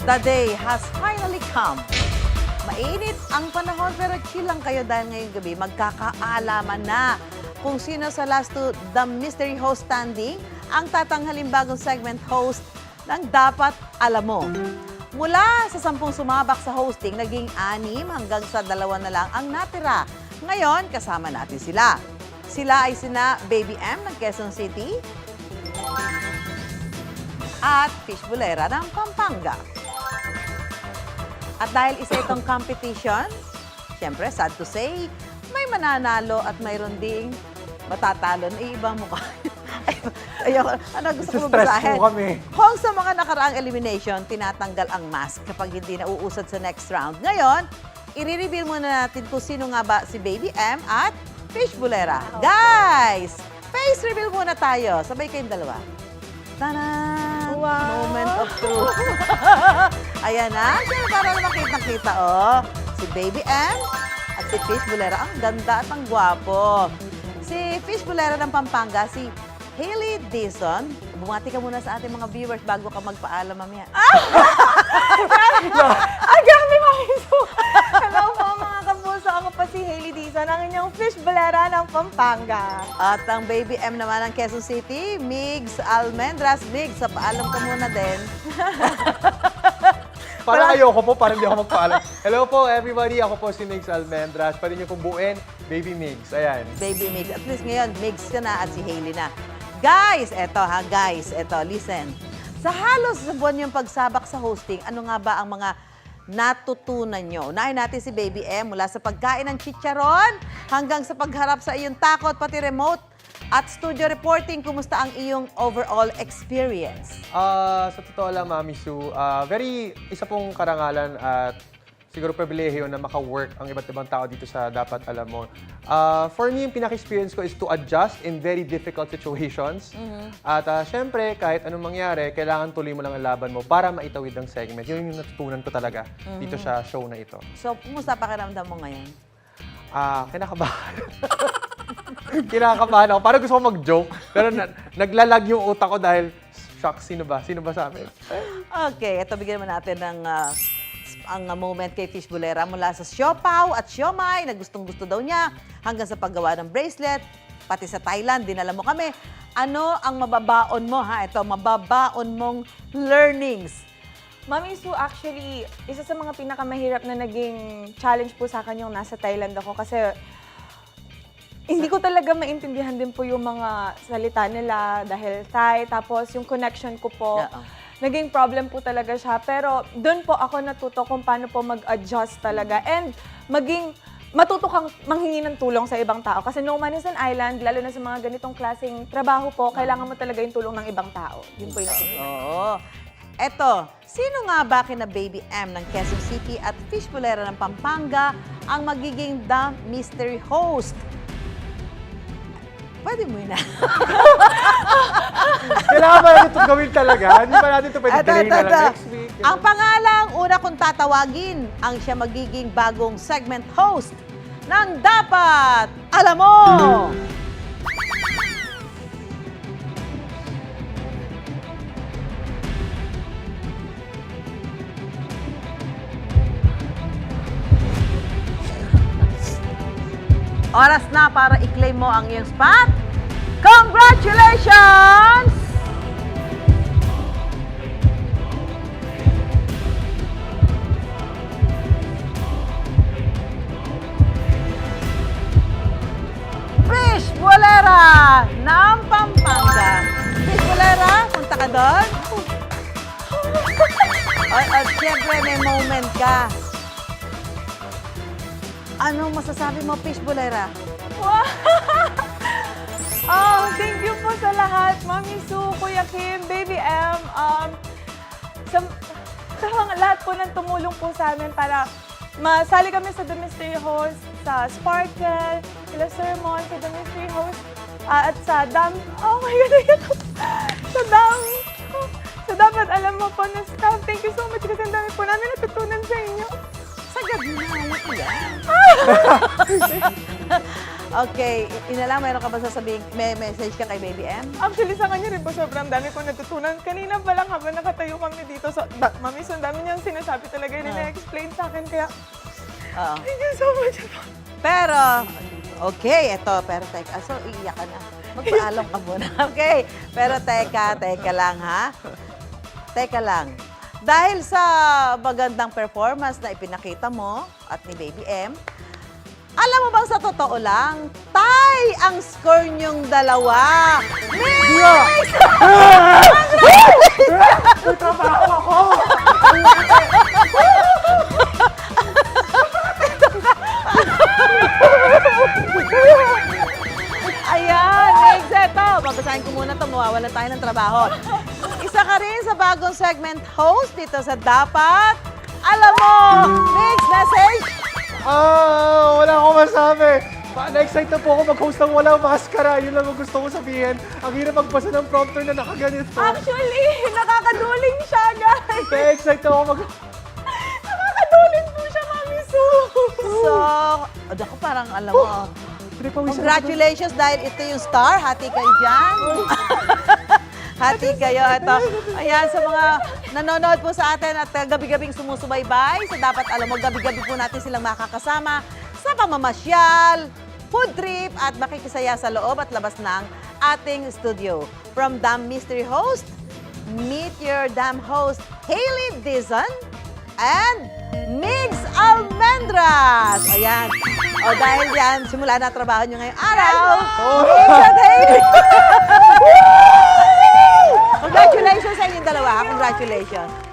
The day has finally come. Mainit ang panahon pero chill lang kayo dahil ngayong gabi magkakaalaman na kung sino sa last to the mystery host standing ang tatanghalin bagong segment host ng Dapat Alam Mo. Mula sa 10 sumabak sa hosting, naging 6 hanggang sa 2 na lang ang natira. Ngayon, kasama natin sila. Sila ay sina Baby M ng Quezon City at Fish Bulera ng Pampanga. At dahil isa itong competition, siyempre, sad to say, may mananalo at mayroon ding matatalo na ibang mukha. Ayoko, ano gusto ko basahin? kami. Kung sa mga nakaraang elimination, tinatanggal ang mask kapag hindi nauusad sa next round. Ngayon, i-reveal muna natin kung sino nga ba si Baby M at Fish Bulera. Guys, face reveal muna tayo. Sabay kayong dalawa. Tanan! Wow! Moment of truth. Ayan na. Siyempre para makita-kita, oh. Si Baby M at si Fish Bulera. Ang ganda at ang gwapo. Si Fish Bulera ng Pampanga, si Hailey Dizon. Bumati ka muna sa ating mga viewers bago ka magpaalam mamaya. Ay, grabe Mami Su! Hello po mga kapuso. Ako pa si Hailey Dizon, ang inyong Fish Bulera ng Pampanga. At ang Baby M naman ng Quezon City, Migs Almendras. Migs, sa paalam ka muna din. Parang ayoko po, parang hindi ako magpaalam. Hello po everybody, ako po si Migs Almendras. Pwede niyo pong buuin, Baby Migs. Ayan. Baby Migs. At least ngayon, Migs ka na at si Hailey na. Guys, eto, listen. Sa halos sa buwan yung pagsabak sa hosting, ano nga ba ang mga natutunan nyo? Unahin natin si Baby M mula sa pagkain ng chicharon hanggang sa pagharap sa iyong takot, pati remote at studio reporting. Kumusta ang iyong overall experience? Sa totoo lang, Mami Su, isa pong karangalan at siguro pribilehiyo na maka-work ang iba't ibang tao dito sa Dapat Alam Mo. For me, yung pinaka-experience ko is to adjust in very difficult situations. At syempre, kahit anong mangyari, kailangan tuloy mo lang ang laban mo para maitawid ang segment. Yun yung natutunan ko talaga dito sa show na ito. So, kumusta pakiramdam mo ngayon? Kinakabahan. Kinakabahan ako. Parang gusto ko mag-joke, pero naglalag yung utak ko dahil, shock, sino ba? Sino ba sa amin? Okay, ito bigyan naman natin ng ang moment kay Fish Bulera mula sa siopaw at siomay na gustong-gusto daw niya hanggang sa paggawa ng bracelet, pati sa Thailand, dinala mo kami. Ano ang mababaon mo, ha? Ito, mababaon mong learnings. Mami Su, actually, isa sa mga pinakamahirap na naging challenge po sa akin yung nasa Thailand ako kasi hindi ko talaga maintindihan din po yung mga salita nila dahil Thai, tapos yung connection ko po. Naging problem po talaga siya. Pero doon po ako natuto kung paano po mag-adjust talaga. And matuto kang manghingi ng tulong sa ibang tao. Kasi no man is an island, lalo na sa mga ganitong klaseng trabaho po, kailangan mo talaga yung tulong ng ibang tao. Yun po yung natutunan. Oo. Eto, sino nga ba kina Baby M ng Quezon City at Fish Bulera ng Pampanga ang magiging The Mystery Host? Pwede mo yun na. Kailangan ba natin ito gawin talaga? Hindi ba natin ito pwede gawin na lang next week? Ang pangalang una kong tatawagin ang siya magiging bagong segment host ng Dapat Alam Mo! Oras na para i-claim mo ang iyong spot. Congratulations! Fish Bulera ng Pampanga. Fish Bulera, punta ka doon. At siyempre may moment ka. Anong masasabi mo, Fish Bulera? Wow! Oh, thank you po sa lahat. Mami Su, Kuya Kim, Baby M. Sa mga lahat po ng tumulong po sa amin para masali kami sa The Mystery Host, sa Sparkle, sila Sermon, sa The Mystery Host, at sa oh my God, sa Dapat Alam Mo po na staff. Thank you so much kasi ang dami po namin natutunan sa inyo. Sagad na, yan. Okay, Inalang, meron ka ba sasabihin? May message ka kay Baby M? Actually, sa kanya rin po, sobrang dami kong natutunan. Kanina pa lang habang nakatayo kami dito, Mami, so ang dami niyang sinasabi talaga, nila-explain sa akin, kaya Oo. thank you so much. Pero, okay, pero teka, so iiyak ka na. Magpaalam ka muna, okay? Pero teka lang ha. Teka lang. Dahil sa magandang performance na ipinakita mo at ni Baby M, alam mo bang sa totoo lang, tie ang score niyong dalawa. Mix! Ayan, Mix, eto. Babasahin ko muna ito, mawawalan tayo ng trabaho. Isa ka rin sa bagong segment host dito sa Dapat Alam Mo. Mix, message? Wala akong masabi. Na-excite na po ako mag-host ng walang maskara. Yun lang ang gusto ko sabihin. Ang hirap magbasa ng prompter na nakaganito. Actually, nakakaduling siya, guys. Na-excite ako Nakakaduling po siya, Mami Sue. So, ako parang alam mo. Congratulations dahil ito yung star. Hati kayo dyan. Hati kayo. Ito. Ayan, sa mga nanonood po sa atin at gabi-gabing sumusubaybay, so dapat alam mo, gabi-gabi po natin silang makakasama sa pamamasyal, food trip at makikisaya sa loob at labas ng ating studio. From Dam Mystery Host, meet your Dam host, Hailey Dizon and Mix Almendras. Ayan. O dahil yan, simula na trabaho nyo ngayong araw. Mix at Hailey. Congratulations sa inyong dalawa. Congratulations.